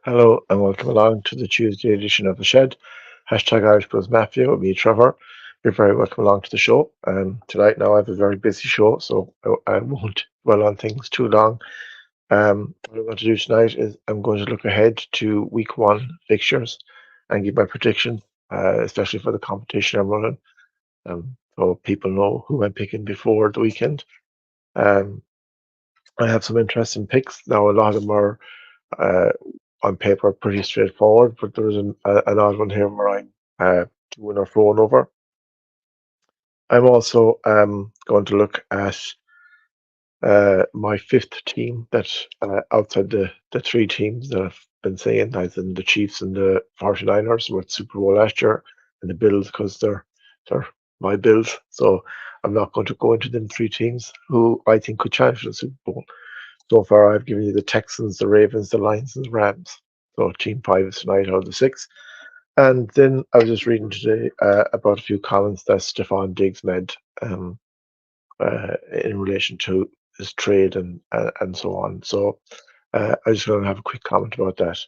Hello and welcome along to the Tuesday edition of The Shed. Hashtag Irish Buzz Mafia with me, Trevor. You're very welcome along to the show. Tonight now I have a very busy show, so I won't dwell on things too long. What I'm going to do tonight is I'm going to look ahead to week one fixtures and give my prediction, especially for the competition I'm running, so people know who I'm picking before the weekend. Um, I have some interesting picks. Now, a lot of them are uh, on paper pretty straightforward, but there's an odd one here where I'm doing a thrown over. I'm also going to look at my fifth team that outside the three teams that I've been saying, as in the Chiefs and the 49ers with Super Bowl last year, and the Bills because they're my Bills. So I'm not going to go into them three teams who I think could challenge for the Super Bowl. So far, I've given you the Texans, the Ravens, the Lions, and the Rams. So team five is tonight out of the six. And then I was just reading today about a few comments that Stefon Diggs made um, in relation to his trade and so on. So I just want to have a quick comment about that.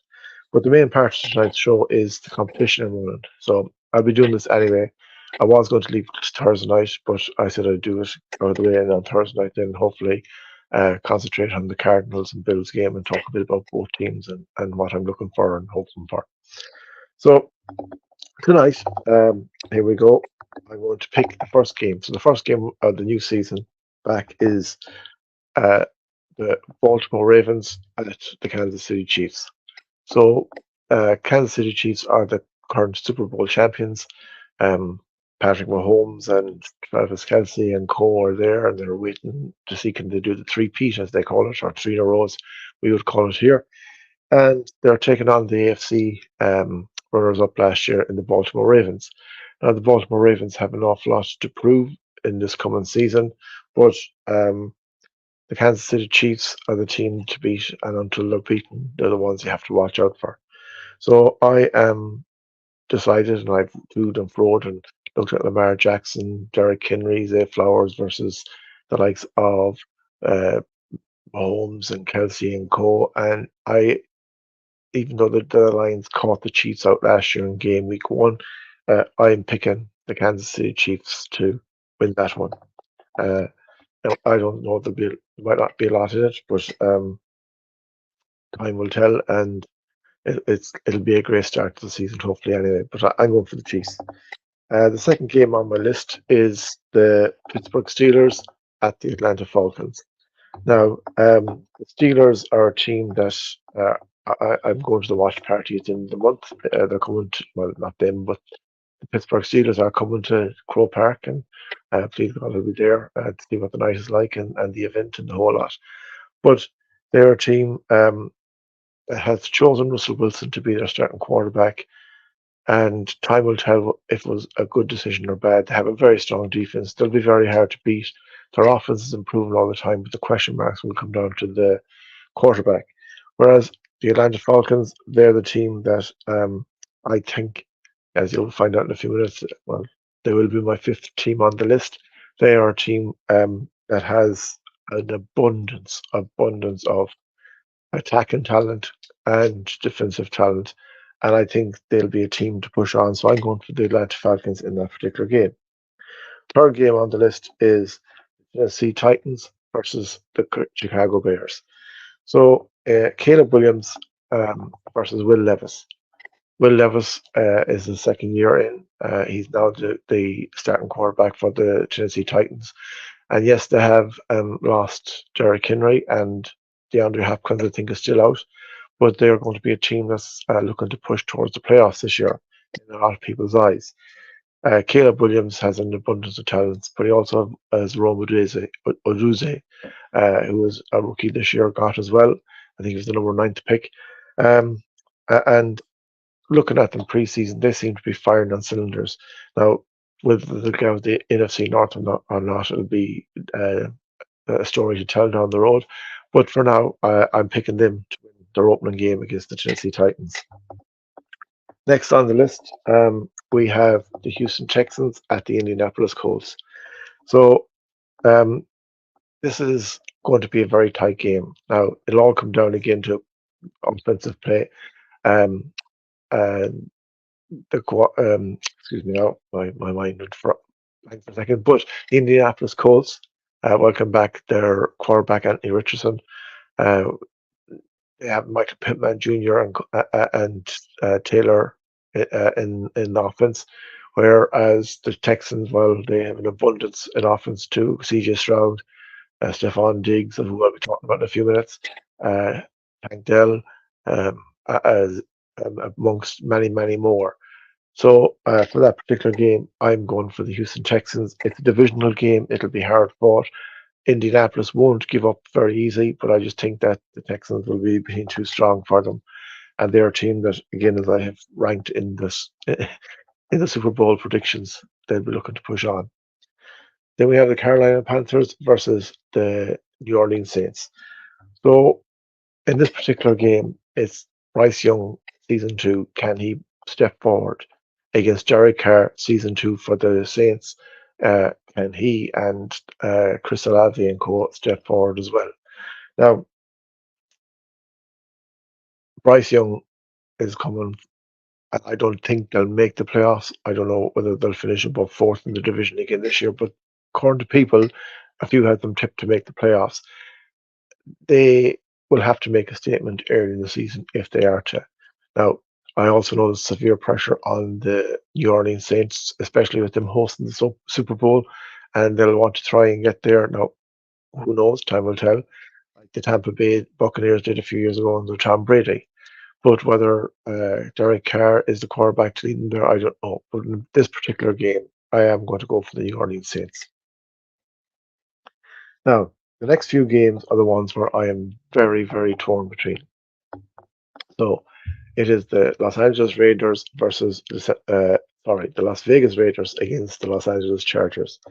But the main part of tonight's show is the competition I'm running. So I'll be doing this anyway. I was going to leave it to Thursday night, but I said I'd do it out of the way, and on Thursday night, then hopefully concentrate on the Cardinals and Bills game and talk a bit about both teams and what I'm looking for and hoping for. So tonight, here we go. I'm going to pick the first game. So the first game of the new season back is uh, the Baltimore Ravens at the Kansas City Chiefs. So Kansas City Chiefs are the current Super Bowl champions. Um, Patrick Mahomes and Travis Kelce and co are there, and they're waiting to see can they do the three-peat as they call it, or three in a row, as we would call it here. And they're taking on the AFC runners-up last year in the Baltimore Ravens. Now, the Baltimore Ravens have an awful lot to prove in this coming season, but the Kansas City Chiefs are the team to beat, and until they're beaten, they're the ones you have to watch out for. So I am decided, and I've toed and froed and looked at Lamar Jackson, Derrick Henry, Zay Flowers versus the likes of uh, Mahomes and Kelsey and Co. And even though the Lions caught the Chiefs out last year in game week one, I'm picking the Kansas City Chiefs to win that one. Uh, I don't know there might not be a lot in it, but time will tell, and it'll be a great start to the season, hopefully. Anyway, but I'm going for the Chiefs. The second game on my list is the Pittsburgh Steelers at the Atlanta Falcons. Now, the Steelers are a team that I'm going to the watch party at the end of the month. They're coming to, well, not them, but the Pittsburgh Steelers are coming to Crow Park, and please God, I'll be there to see what the night is like and the event and the whole lot. But they're a team that has chosen Russell Wilson to be their starting quarterback, and time will tell if it was a good decision or bad. They have a very strong defense. They'll be very hard to beat. Their offense is improving all the time, but the question marks will come down to the quarterback. Whereas the Atlanta Falcons, they're the team that I think, as you'll find out in a few minutes, well, they will be my fifth team on the list. They are a team that has an abundance of attacking talent and defensive talent. And I think they'll be a team to push on. So I'm going for the Atlanta Falcons in that particular game. Third game on the list is the Tennessee Titans versus the Chicago Bears. So Caleb Williams versus Will Levis. Will Levis is his second year in. He's now the starting quarterback for the Tennessee Titans. And yes, they have lost Derrick Henry, and DeAndre Hopkins, I think, is still out. But they're going to be a team that's looking to push towards the playoffs this year in a lot of people's eyes. Caleb Williams has an abundance of talents, but he also has Rome Oduze, who was a rookie this year, got as well. I think he was the number ninth pick. Um, and looking at them preseason, they seem to be firing on cylinders. Now, whether they'll get out the NFC North or not, it'll be a story to tell down the road. But for now, I'm picking them to win their opening game against the Tennessee Titans. Next on the list, we have the Houston Texans at the Indianapolis Colts. So um, this is going to be a very tight game. Now, it'll all come down again to offensive play. Um, and excuse me now, my mind went blank for a second. But the Indianapolis Colts welcome back their quarterback Anthony Richardson. Uh, they have Michael Pittman Jr. and Taylor in the offense, whereas the Texans, well, they have an abundance in offense too. C.J. Stroud, Stefon Diggs, who I'll be talking about in a few minutes, uh, Tank Dell, um, as amongst many more. So for that particular game, I'm going for the Houston Texans. It's a divisional game. It'll be hard fought. Indianapolis won't give up very easy, but I just think that the Texans will be being too strong for them. And they're a team that, again, as I have ranked in this in the Super Bowl predictions, they'll be looking to push on. Then we have the Carolina Panthers versus the New Orleans Saints. So in this particular game, it's Bryce Young, season two. Can he step forward against Derek Carr, season two for the Saints? Can he and Chris Olave and co step forward as well? Now, Bryce Young is coming. I don't think they'll make the playoffs. I don't know whether they'll finish above fourth in the division again this year, but according to people, a few had them tipped to make the playoffs. They will have to make a statement early in the season if they are to. Now, I also know there's severe pressure on the New Orleans Saints, especially with them hosting the Super Bowl, and they'll want to try and get there. Now, who knows? Time will tell. Like the Tampa Bay Buccaneers did a few years ago under Tom Brady. But whether Derek Carr is the quarterback to lead them there, I don't know. But in this particular game, I am going to go for the New Orleans Saints. Now, the next few games are the ones where I am very torn between. So it is the Los Angeles Raiders versus the Las Vegas Raiders against the Los Angeles Chargers.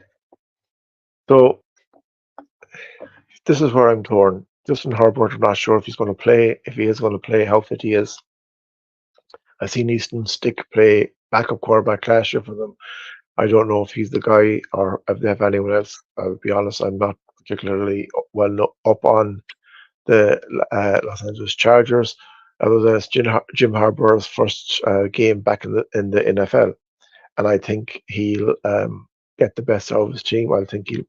So this is where I'm torn. Justin Herbert, I'm not sure if he's going to play. If he is going to play, how fit he is. I've seen Easton Stick play backup quarterback last year for them. I don't know if he's the guy or if they have anyone else. I'll be honest, I'm not particularly up on the Los Angeles Chargers. Other than it's Jim Harbaugh's first game back in the NFL, and I think he'll get the best out of his team. I think he'll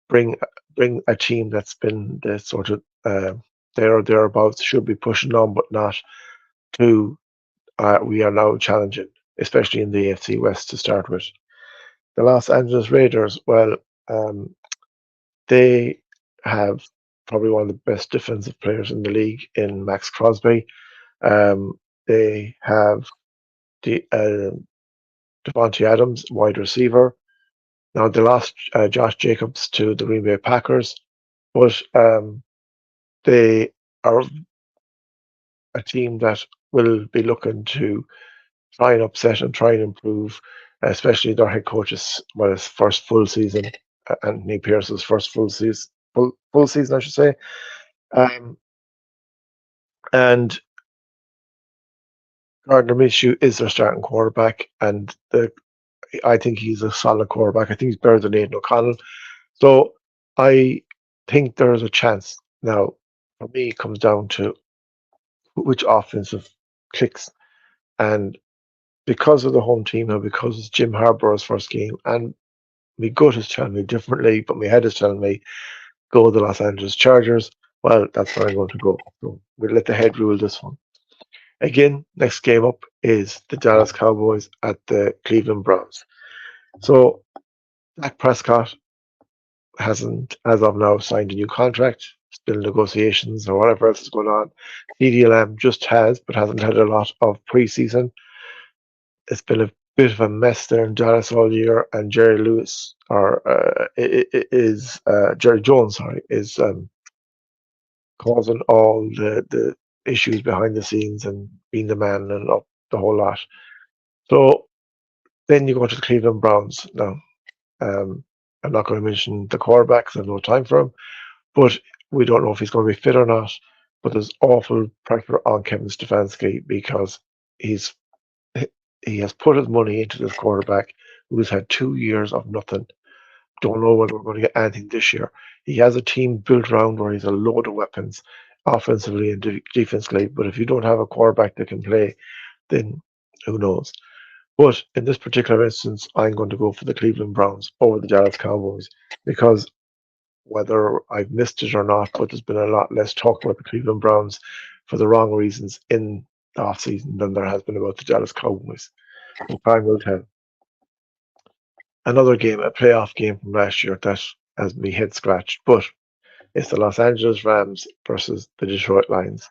bring bring a team that's been the sort of there or thereabouts, should be pushing on, but not to. We are now challenging, especially in the AFC West to start with. The Los Angeles Raiders, well, um, they have probably one of the best defensive players in the league in Max Crosby. They have the Devontae Adams, wide receiver. Now they lost Josh Jacobs to the Green Bay Packers, but they are a team that will be looking to try and upset and try and improve, especially their head coach's his first full season, Anthony Pierce's first full season, I should say. Um, and Gardner Minshew is their starting quarterback, and I think he's a solid quarterback. I think he's better than Aidan O'Connell. So I think there's a chance. Now, for me, it comes down to which offensive clicks. And because of the home team now, because it's Jim Harbaugh's first game, and my gut is telling me differently, but my head is telling me go with the Los Angeles Chargers. Well, that's where I'm going to go. So we'll let the head rule this one. Again, next game up is the Dallas Cowboys at the Cleveland Browns. So Dak Prescott hasn't, as of now, signed a new contract. Still negotiations or whatever else is going on. CDLM just has, but hasn't had a lot of preseason. It's been a bit of a mess there in Dallas all year, and Jerry Lewis or is Jerry Jones, sorry, is causing all the issues behind the scenes and being the man and up the whole lot. So then you go to the Cleveland Browns. Now, I'm not going to mention the quarterback because I have no time for him, but we don't know if he's going to be fit or not. But there's awful pressure on Kevin Stefanski because he's he has put his money into this quarterback who's had 2 years of nothing. Don't know whether we're going to get anything this year. He has a team built around where he's a load of weapons. offensively and defensively. But if you don't have a quarterback that can play, then who knows? But in this particular instance, I'm going to go for the Cleveland Browns over the Dallas Cowboys because whether I've missed it or not, but there's been a lot less talk about the Cleveland Browns for the wrong reasons in the offseason than there has been about the Dallas Cowboys. So time will tell. Another game, a playoff game from last year that has me head scratched, but it's the Los Angeles Rams versus the Detroit Lions.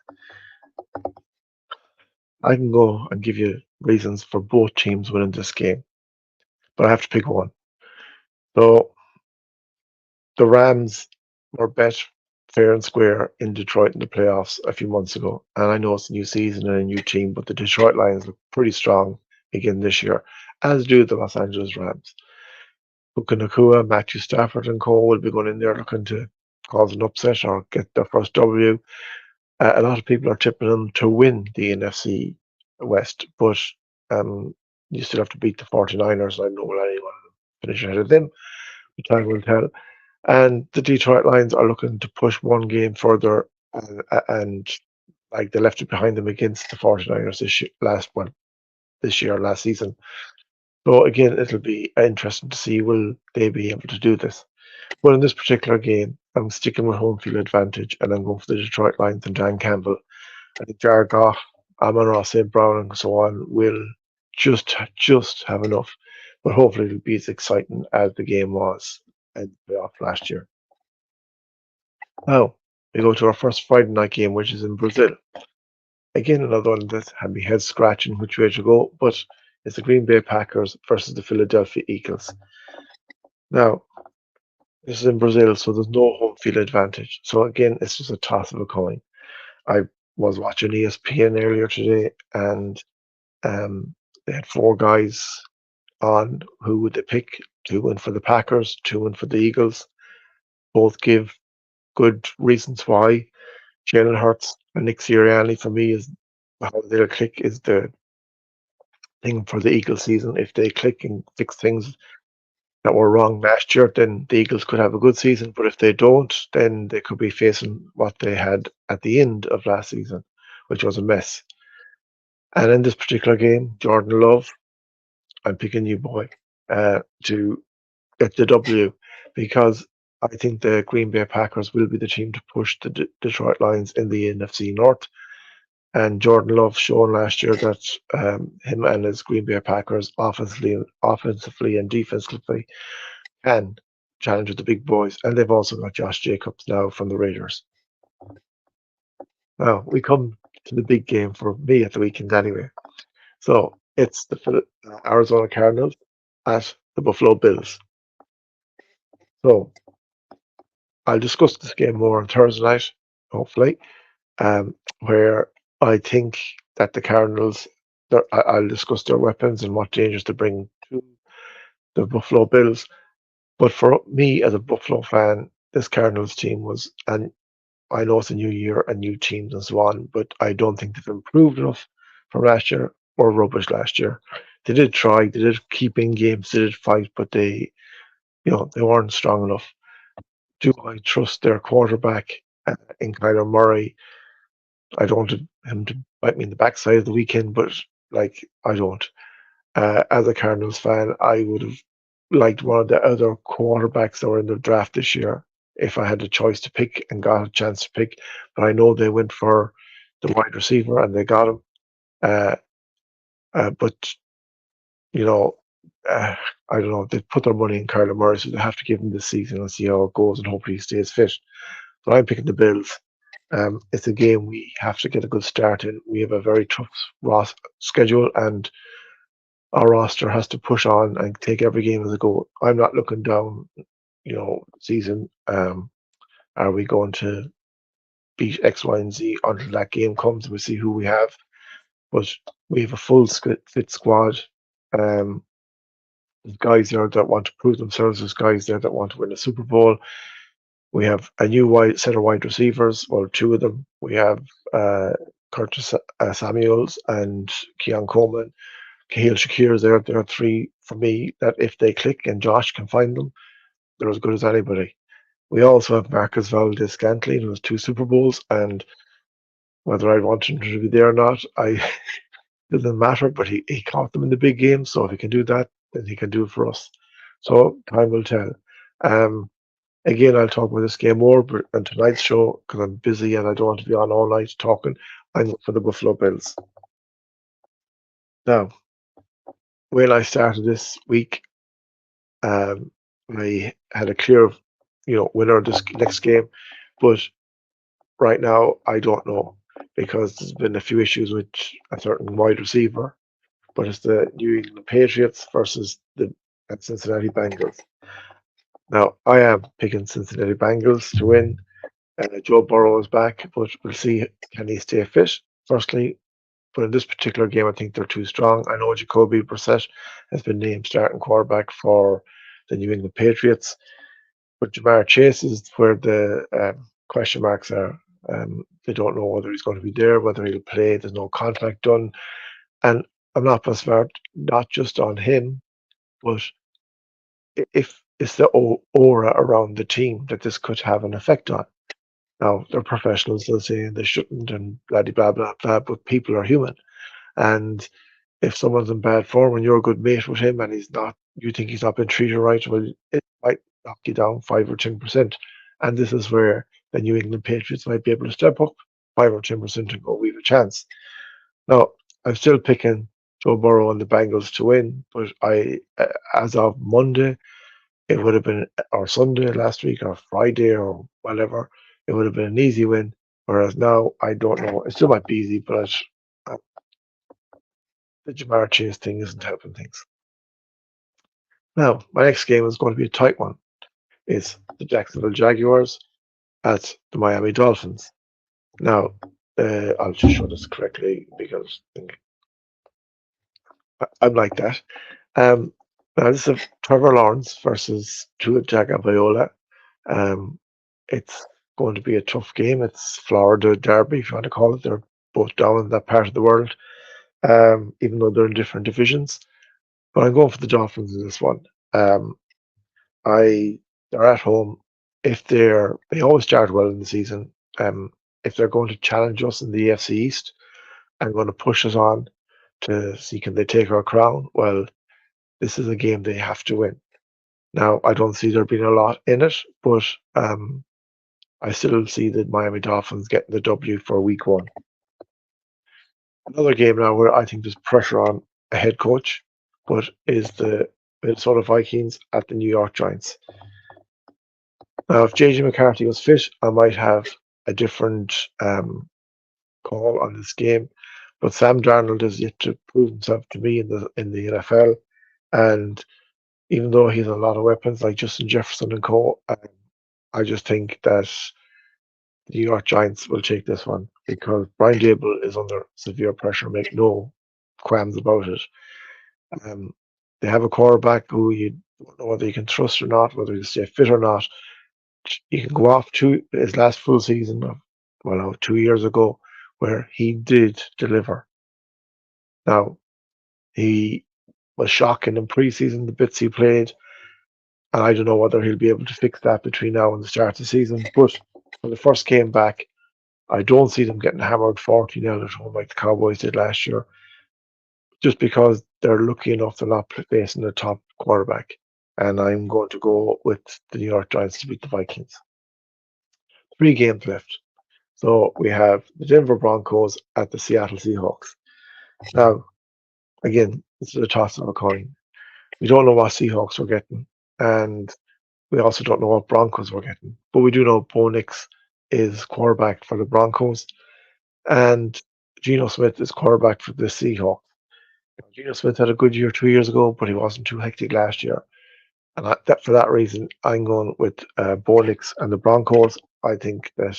I can go and give you reasons for both teams winning this game, but I have to pick one. So the Rams were bet fair and square in Detroit in the playoffs a few months ago. And I know it's a new season and a new team, but the Detroit Lions look pretty strong again this year, as do the Los Angeles Rams. Puka Nakua, Matthew Stafford, and Co. will be going in there looking to cause an upset or get their first W. A lot of people are tipping them to win the NFC West, but you still have to beat the 49ers. I know will anyone finish ahead of them. The time will tell. And the Detroit Lions are looking to push one game further, and like they left it behind them against the 49ers this year, last season. So again, it'll be interesting to see will they be able to do this. But in this particular game, I'm sticking with home field advantage, and I'm going for the Detroit Lions and Dan Campbell. I think Jared Goff, Amon-Ra St. Brown, and so on will just have enough. But hopefully, it'll be as exciting as the game was in the playoff last year. Now, we go to our first Friday night game, which is in Brazil. Again, another one that had me head scratching which way to go, but it's the Green Bay Packers versus the Philadelphia Eagles. Now, this is in Brazil, so there's no home field advantage. So again, it's just a toss of a coin. I was watching ESPN earlier today, and they had four guys on who would they pick. Two win for the Packers, two win for the Eagles. Both give good reasons why. Jalen Hurts and Nick Sirianni for me is how they'll click is the thing for the Eagles season. If they click and fix things that were wrong last year, then the Eagles could have a good season. But if they don't, then they could be facing what they had at the end of last season, which was a mess. And in this particular game, Jordan Love, I'm picking you, boy, to get the W because I think the Green Bay Packers will be the team to push the Detroit Lions in the NFC North. And Jordan Love shown last year that him and his Green Bay Packers offensively and defensively can challenge with the big boys. And they've also got Josh Jacobs now from the Raiders. Now we come to the big game for me at the weekend anyway. So it's the Arizona Cardinals at the Buffalo Bills. So I'll discuss this game more on Thursday night, hopefully, where I think that the Cardinals, I'll discuss their weapons and what dangers to bring to the Buffalo Bills. But for me as a Buffalo fan, this Cardinals team was, and I know it's a new year and new teams and so on, but I don't think they've improved enough from last year or rubbish last year. They did try, they did keep in games, they did fight, but they weren't strong enough. Do I trust their quarterback in Kyler Murray? I don't want him to bite me in the backside of the weekend, but like I don't. As a Cardinals fan, I would have liked one of the other quarterbacks that were in the draft this year if I had a choice to pick and got a chance to pick. But I know they went for the wide receiver and they got him. Uh, but you know, I don't know. They put their money in Kyler Murray, so they have to give him this season and see how it goes, and hopefully he stays fit. But I'm picking the Bills. It's a game we have to get a good start in. We have a very tough schedule, and our roster has to push on and take every game as a go. I'm not looking down, season. Are we going to beat X, Y, and Z until that game comes and we see who we have? But we have a full fit squad. Um, there's guys there that want to prove themselves. There's guys there that want to win a Super Bowl. We have a new set of wide receivers. Well, two of them. We have Curtis Samuels and Keon Coleman. Kahil Shakir is there. There are three for me that if they click and Josh can find them, they're as good as anybody. We also have Marcus Valdez-Scantling, who has two Super Bowls, and whether I want him to be there or not, I doesn't matter. But he caught them in the big game, so if he can do that, then he can do it for us. So time will tell. Um, Again, I'll talk about this game more, but on tonight's show, because I'm busy and I don't want to be on all night talking, I'm for the Buffalo Bills. Now, when I started this week, um, I had a clear, winner of this next game, but right now I don't know because there's been a few issues with a certain wide receiver, but it's the New England Patriots versus the Cincinnati Bengals. Now, I am picking Cincinnati Bengals to win. Joe Burrow is back, but we'll see can he stay fit. Firstly, but in this particular game, I think they're too strong. I know Jacoby Brissett has been named starting quarterback for the New England Patriots, but Jamar Chase is where the question marks are. They don't know whether he's going to be there, whether he'll play. There's no contract done, and I'm not smart, not just on him, but if it's the aura around the team that this could have an effect on. Now, they're professionals, they'll say they shouldn't and blah, blah, blah, blah, but people are human. And if someone's in bad form and you're a good mate with him and he's not, you think he's not been treated right, well, it might knock you down 5 or 10%. And this is where the New England Patriots might be able to step up 5 or 10% and go, we have a chance. Now, I'm still picking Joe Burrow and the Bengals to win, but as of Monday, it would have been, or Sunday last week, or Friday, or whatever, it would have been an easy win. Whereas now, I don't know. It still might be easy, but the Jamar Chase thing isn't helping things. Now, my next game is going to be a tight one. It's the Jacksonville Jaguars at the Miami Dolphins. Now, I'll just show this correctly because I'm like that. Um, Now, this is Trevor Lawrence versus Tua Tagovailoa. Um, it's going to be a tough game. It's Florida Derby, if you want to call it. They're both down in that part of the world, even though they're in different divisions. But I'm going for the Dolphins in this one. Um, I They're at home. If they always start well in the season. If they're going to challenge us in the AFC East and going to push us on to see can they take our crown, well, this is a game they have to win. Now, I don't see there being a lot in it, but I still see the Miami Dolphins getting the W for week one. Another game now where I think there's pressure on a head coach, but is the Minnesota Vikings at the New York Giants. Now, if JJ McCarthy was fit, I might have a different call on this game. But Sam Darnold is yet to prove himself to me in the NFL, and even though he has a lot of weapons like Justin Jefferson and co, I just think that the New York Giants will take this one because Brian Dable is under severe pressure. Make no qualms about it. Um, they have a quarterback who you don't know whether you can trust or not, whether he'll stay fit or not. You can go off to his last full season of, well, now 2 years ago, where he did deliver. Now, he was shocking in preseason, the bits he played, and I don't know whether he'll be able to fix that between now and the start of the season. But for the first game back, I don't see them getting hammered 40-0 at home like the Cowboys did last year, just because they're lucky enough they're not facing a top quarterback. And I'm going to go with the New York Giants to beat the Vikings. 3 games left. So we have the Denver Broncos at the Seattle Seahawks. Now, again, this is a toss of a coin. We don't know what Seahawks we're getting, and we also don't know what Broncos we're getting. But we do know Bo Nix is quarterback for the Broncos, and Geno Smith is quarterback for the Seahawks. Geno Smith had a good year 2 years ago, but he wasn't too hectic last year. And for that reason, I'm going with Bo Nix and the Broncos. I think that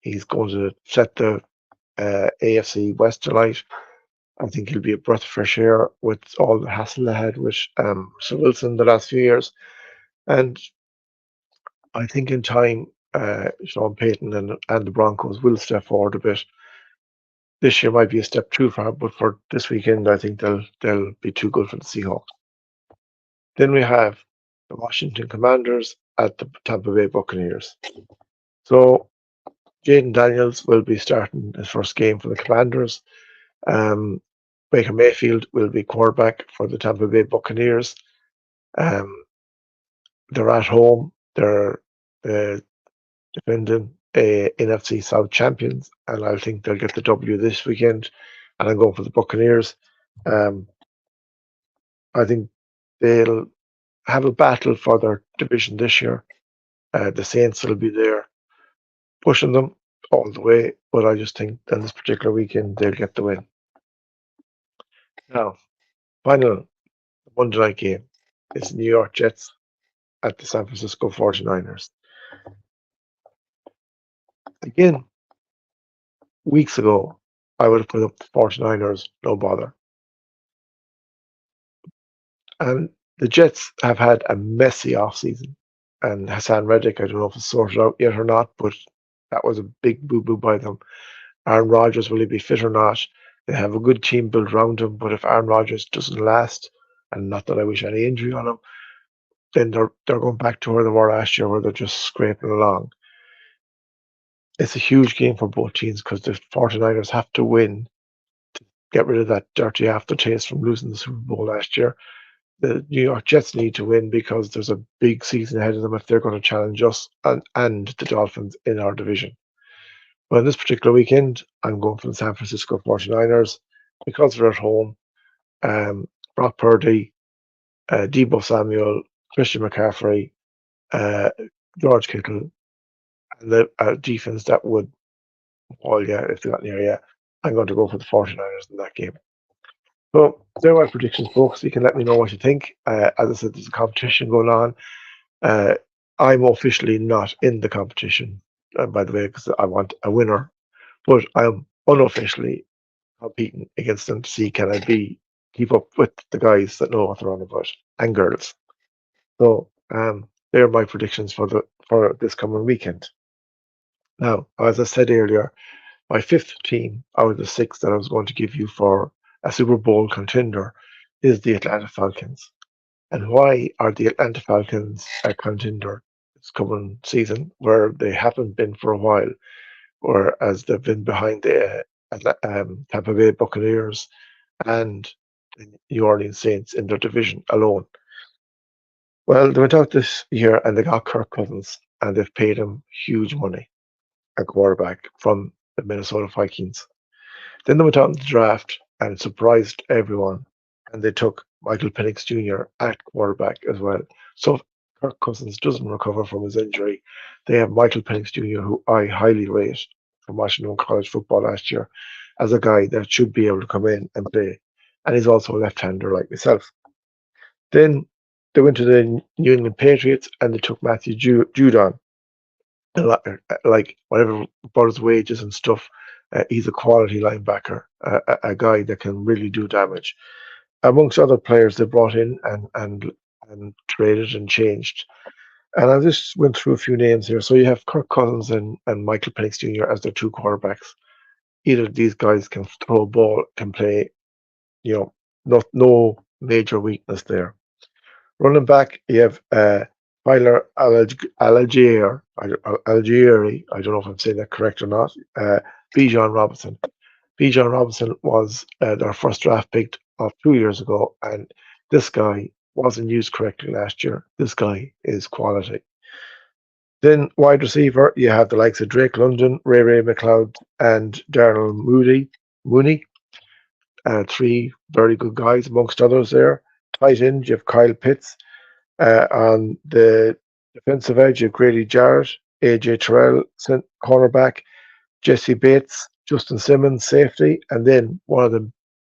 he's going to set the AFC West alight. I think he'll be a breath of fresh air with all the hassle ahead with Russell Wilson the last few years. And I think in time, Sean Payton and the Broncos will step forward a bit. This year might be a step too far, but for this weekend, I think they'll be too good for the Seahawks. Then we have the Washington Commanders at the Tampa Bay Buccaneers. So Jaden Daniels will be starting his first game for the Commanders. Um, Baker Mayfield will be quarterback for the Tampa Bay Buccaneers. Um, they're at home. They're uh, defending NFC South champions, and I think they'll get the W this weekend. And I'm going for the Buccaneers. Um, I think they'll have a battle for their division this year. The Saints will be there pushing them all the way, but I just think on this particular weekend they'll get the win. Now, final Monday night game is New York Jets at the San Francisco 49ers. Again, weeks ago, I would have put up the 49ers, no bother. And the Jets have had a messy offseason. And Hassan Reddick, I don't know if it's sorted out yet or not, but that was a big boo boo by them. Aaron Rodgers, will he be fit or not? They have a good team built around him, but if Aaron Rodgers doesn't last, and not that I wish any injury on him, then they're going back to where they were last year, where they're just scraping along. It's a huge game for both teams because the 49ers have to win, get rid of that dirty aftertaste from losing the Super Bowl last year. The New York Jets need to win because there's a big season ahead of them if they're going to challenge us and the Dolphins in our division. But in this particular weekend, I'm going for the San Francisco 49ers because they're at home. Brock Purdy, Debo Samuel, Christian McCaffrey, uh, George Kittle, and the defense that would, well, yeah, if they got near, yeah, I'm going to go for the 49ers in that game. So there are my predictions, folks. You can let me know what you think. As I said, there's a competition going on. Uh, I'm officially not in the competition, by the way, because I want a winner, but I'm unofficially competing against them to see can I keep up with the guys that know what they're on about and girls. So they're my predictions for this coming weekend. Now, as I said earlier, my fifth team out of the six that I was going to give you for a Super Bowl contender is the Atlanta Falcons. And why are the Atlanta Falcons a contender this coming season, where they haven't been for a while, whereas they've been behind the Tampa Bay Buccaneers and the New Orleans Saints in their division alone? Well, they went out this year and they got Kirk Cousins, and they've paid him huge money, a quarterback from the Minnesota Vikings. Then they went out in the draft and surprised everyone, and they took Michael Penix Jr. at quarterback as well. So if Kirk Cousins doesn't recover from his injury, they have Michael Penix Jr., who I highly rate from watching him in college football last year, as a guy that should be able to come in and play. And he's also a left-hander like myself. Then they went to the New England Patriots and they took Matthew Judon. Like whatever about his wages and stuff, he's a quality linebacker, a guy that can really do damage. Amongst other players they brought in and traded and changed. And I just went through a few names here. So you have Kirk Cousins and Michael Penix Jr. as their two quarterbacks. Either of these guys can throw a ball, can play, you know, no major weakness there. Running back, you have Tyler Algieri. I don't know if I'm saying that correct or not. Bijan Robinson. Bijan Robinson was their first draft pick of 2 years ago, and this guy wasn't used correctly last year. This guy is quality. Then wide receiver, you have the likes of Drake London, Ray McLeod, and Darnell Mooney. Three very good guys amongst others there. Tight end, you have Kyle Pitts. On the defensive edge, you have Grady Jarrett, AJ Terrell, cornerback, Jesse Bates, Justin Simmons, safety, and then one of the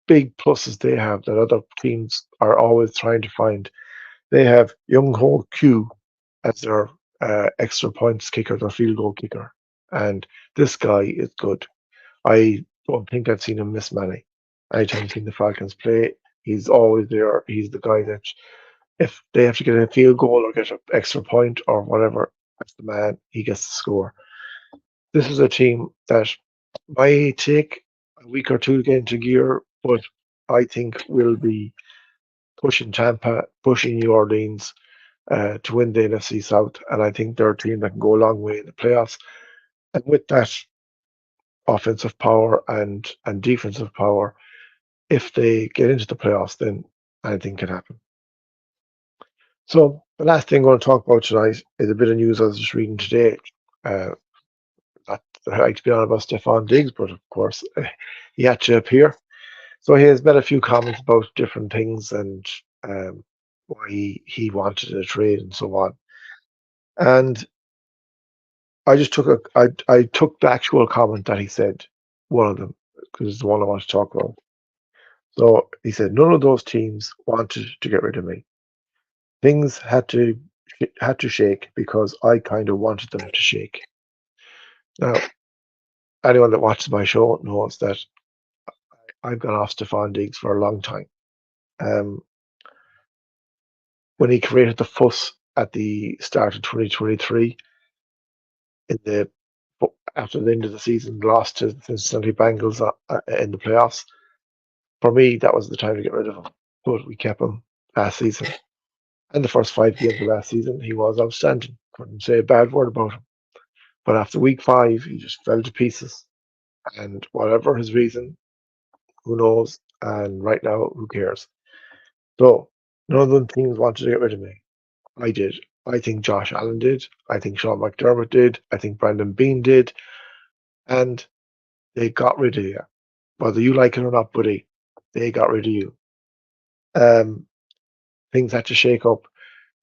big pluses they have that other teams are always trying to find. They have Young Ho Q as their extra points kicker, their field goal kicker, and this guy is good. I don't think I've seen him miss many. Anytime I've seen the Falcons play, he's always there. He's the guy that if they have to get a field goal or get an extra point or whatever, that's the man. He gets the score. This is a team that might take a week or two to get into gear, but I think will be pushing Tampa, pushing New Orleans. to win the NFC South, and I think they're a team that can go a long way in the playoffs. And with that offensive power and defensive power, if they get into the playoffs, then anything can happen. So the last thing I'm going to talk about tonight is a bit of news I was just reading today. Uh, not that I like to be on about Stefon Diggs, but of course he had to appear. So he has made a few comments about different things and why he wanted a trade and so on. And I just took I took the actual comment that he said, one of them, because it's the one I want to talk about. So he said, none of those teams wanted to get rid of me. Things had to shake because I kind of wanted them to shake. Now, anyone that watches my show knows that I've gone off Stefan Diggs for a long time. Um, when he created the fuss at the start of 2023, in the after the end of the season, lost to the Cincinnati Bengals in the playoffs. For me, that was the time to get rid of him. But we kept him last season. And the first 5 games of last season, he was outstanding. Couldn't say a bad word about him. But after week 5, he just fell to pieces. And whatever his reason, who knows? And right now, who cares? So none of the teams wanted to get rid of me. I did. I think Josh Allen did. I think Sean McDermott did. I think Brandon Bean did. And they got rid of you. Whether you like it or not, buddy, they got rid of you. Um, things had to shake up.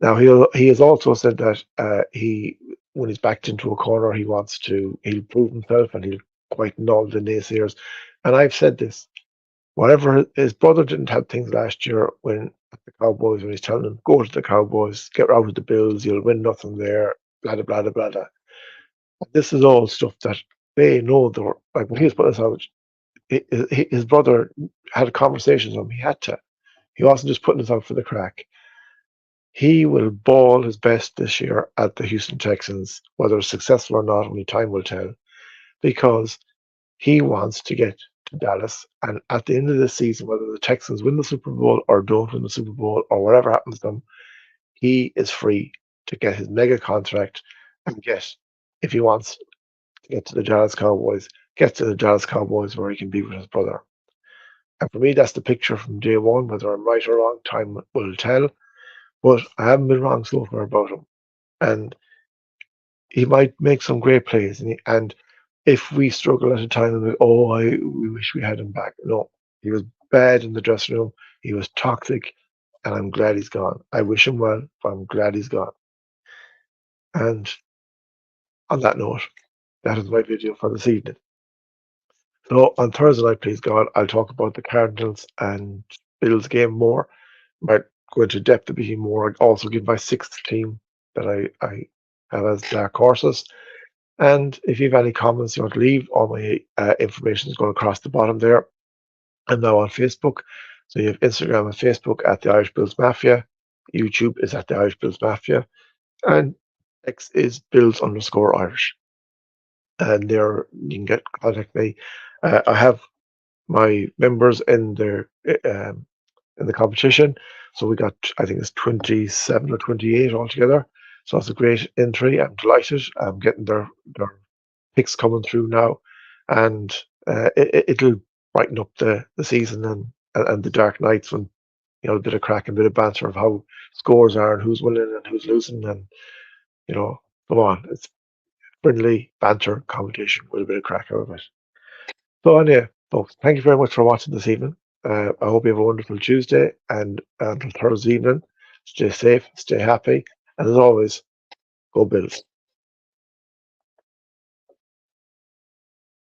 Now he has also said that he, when he's backed into a corner, he'll prove himself and he'll quieten all the naysayers. And I've said this. Whatever his brother didn't have things last year when at the Cowboys, when he's telling them, go to the Cowboys, get out of the Bills, you'll win nothing there, blah blah blah blah blah. This is all stuff that they know. They're like when he was putting this out, his brother had a conversation with him. He had to. He wasn't just putting this out for the crack. He will ball his best this year at the Houston Texans, whether it's successful or not, only time will tell, because he wants to get to Dallas. And at the end of the season, whether the Texans win the Super Bowl or don't win the Super Bowl or whatever happens to them, he is free to get his mega contract and get, if he wants to get to the Dallas Cowboys, get to the Dallas Cowboys where he can be with his brother. And for me, that's the picture from day one. Whether I'm right or wrong, time will tell. But I haven't been wrong so far about him. And he might make some great plays. And if we struggle at a time and we wish we had him back. No, he was bad in the dressing room. He was toxic, and I'm glad he's gone. I wish him well, but I'm glad he's gone. And on that note, that is my video for this evening. So on Thursday night, please God, I'll talk about the Cardinals and Bills game more. Might go into depth a bit more. I'd also give my sixth team that I have as dark horses. And if you have any comments you want to leave, all my information is going across the bottom there. I'm now on Facebook. So you have Instagram and Facebook at the Irish Bills Mafia. YouTube is at the Irish Bills Mafia. And X is Bills_Irish. And there you can contact me. I have my members in the competition. So we got, I think it's 27 or 28 altogether. So it's a great entry. I'm delighted. I'm getting their picks coming through now, and it'll brighten up the season and the dark nights when a bit of crack and a bit of banter of how scores are and who's winning and who's losing, and come on, it's friendly banter competition with a bit of crack out of it. So anyway, folks, thank you very much for watching this evening. I hope you have a wonderful Tuesday and until Thursday evening. Stay safe, stay happy, and as always, go Bills.